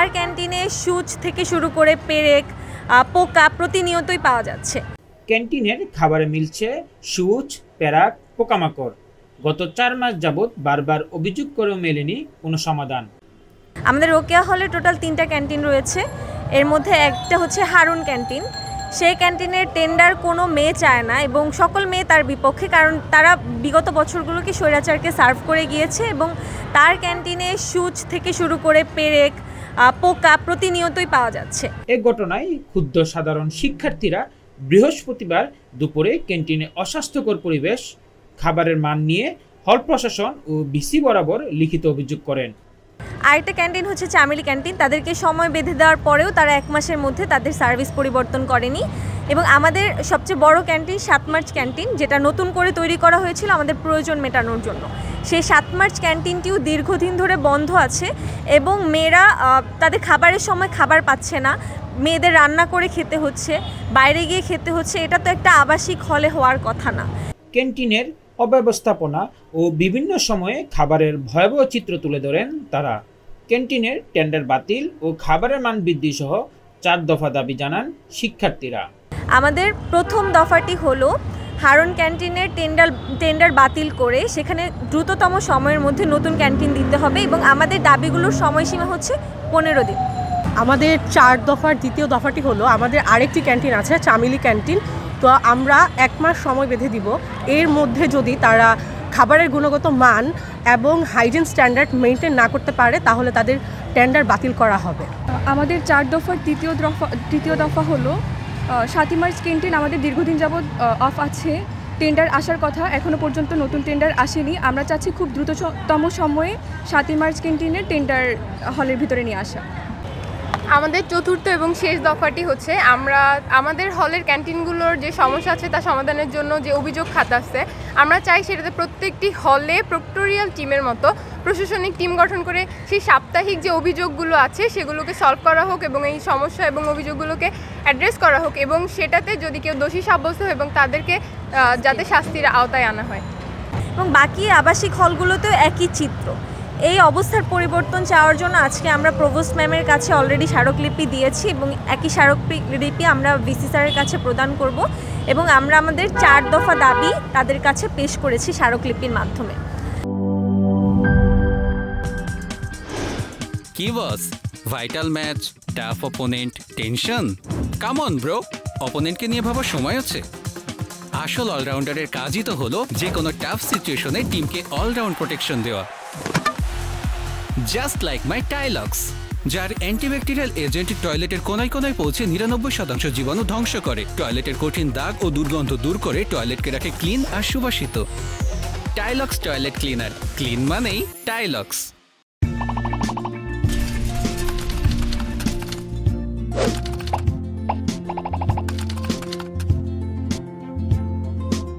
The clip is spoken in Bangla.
তার ক্যান্টিনে সুচ থেকে শুরু করে পেরেক, পোকা প্রতিনিয়তই পাওয়া যাচ্ছে। ক্যান্টিনের খাবারে মিলছে সুচ, পেরাক, পোকামাকড়। গত 4 মাস যাবৎ বারবার অভিযোগ করেও মেলেনি কোনো সমাধান। আমাদের রোকেয়া হলে টোটাল 3টা ক্যান্টিন রয়েছে। এর মধ্যে একটা হচ্ছে হারুন ক্যান্টিন। সেই ক্যান্টিনের টেন্ডার কোনো মেয়ে চায় না এবং সকল মেয়ে তার বিপক্ষে, কারণ তারা বিগত বছরগুলোকে স্বৈরাচারকে সার্ভ করে গিয়েছে এবং তার ক্যান্টিনে সুচ থেকে শুরু করে পেরেক, পোকা প্রতিনিয়তই পাওয়া যাচ্ছে। এই ঘটনায় ক্ষুব্ধ সাধারণ শিক্ষার্থীরা বৃহস্পতিবার দুপুরে ক্যান্টিনে অস্বাস্থ্যকর পরিবেশ, খাবারের মান নিয়ে হল প্রশাসন ও ভিসি বরাবর লিখিত অভিযোগ করেন। আরেকটা ক্যান্টিন হচ্ছে চামেলি ক্যান্টিন। তাদেরকে সময় বেঁধে দেওয়ার পরেও তারা 1 মাসের মধ্যে তাদের সার্ভিস পরিবর্তন করেনি। এবং আমাদের সবচেয়ে বড় ক্যান্টিন 7 মার্চ ক্যান্টিন, যেটা নতুন করে তৈরি করা হয়েছিল আমাদের প্রয়োজন মেটানোর জন্য, সেই 7 মার্চ ক্যান্টিনটিও দীর্ঘদিন ধরে বন্ধ আছে এবং মেয়েরা তাদের খাবারের সময় খাবার পাচ্ছে না, মেয়েদের রান্না করে খেতে হচ্ছে, বাইরে গিয়ে খেতে হচ্ছে। এটা তো একটা আবাসিক হলে হওয়ার কথা না। ক্যান্টিনের অব্যবস্থাপনা ও বিভিন্ন সময়ে খাবারের ভয়াবহ চিত্র তুলে ধরেন তারা। ক্যান্টিনের টেন্ডার বাতিল ও খাবারের মান বৃদ্ধি সহ 4 দফা দাবি জানান শিক্ষার্থীরা। আমাদের প্রথম দফাটি হলো হারুন ক্যান্টিনের টেন্ডার বাতিল করে সেখানে দ্রুততম সময়ের মধ্যে নতুন ক্যান্টিন দিতে হবে এবং আমাদের দাবিগুলোর সময়সীমা হচ্ছে 15 দিন। আমাদের 4 দফার দ্বিতীয় দফাটি হলো আমাদের আরেকটি ক্যান্টিন আছে, চামেলি ক্যান্টিন। তো আমরা 1 মাস সময় বেঁধে দিব। এর মধ্যে যদি তারা খাবারের গুণগত মান এবং হাইজিন স্ট্যান্ডার্ড মেনটেন না করতে পারে তাহলে তাদের টেন্ডার বাতিল করা হবে। আমাদের 4 দফার তৃতীয় দফা হলো 7 মার্চ ক্যান্টিন আমাদের দীর্ঘদিন যাবৎ অফ আছে। টেন্ডার আসার কথা, এখনও পর্যন্ত নতুন টেন্ডার আসেনি। আমরা চাচ্ছি খুব দ্রুততম সময়ে 7 মার্চ ক্যান্টিনের টেন্ডার হলের ভিতরে নিয়ে আসা। আমাদের চতুর্থ এবং শেষ দফাটি হচ্ছে আমাদের হলের ক্যান্টিনগুলোর যে সমস্যা আছে তা সমাধানের জন্য যে অভিযোগ খাতা আছে, আমরা চাই সেটাতে প্রত্যেকটি হলে প্রক্টোরিয়াল টিমের মতো প্রশাসনিক টিম গঠন করে সেই সাপ্তাহিক যে অভিযোগগুলো আছে সেগুলোকে সলভ করা হোক এবং এই সমস্যা এবং অভিযোগগুলোকে অ্যাড্রেস করা হোক এবং সেটাতে যদি কেউ দোষী সাব্যস্ত হয় এবং তাদেরকে যাতে শাস্তির আওতায় আনা হয়। এবং বাকি আবাসিক হলগুলোতেও একই চিত্র। এই অবস্থার পরিবর্তন চাওয়ার জন্য আজকে আমরা প্রভোস্ট ম্যামের কাছে অলরেডি স্মারকলিপি দিয়েছি এবং একই স্মারকলিপি আমরা ভিসি স্যারের কাছে প্রদান করব এবং আমরা আমাদের 4 দফা দাবি তাদের কাছে পেশ করেছি স্মারকলিপির মাধ্যমে। কি boss, vital match, tough opponent, tension? Come on bro, অপোনেন্টকে নিয়ে ভাবার সময় আছে। আসল অলরাউন্ডারের কাজই তো হলো যে কোনো টাফ সিচুয়েশনে টিমকে অলরাউন্ড প্রোটেকশন দেওয়া। জাস্ট লাইক মাই টাইলক্স, যার অ্যান্টিব্যাকটেরিয়াল এজেন্ট টয়লেটের কোনায় কোনায় পৌঁছে 99% জীবাণু ধ্বংস করে, টয়লেটের কঠিন দাগ ও দুর্গন্ধ দূর করে টয়লেটকে রাখে ক্লিন আর সুবাসিত। টাইলক্স টয়লেট ক্লিনার, ক্লিন মানেই টাইলক্স।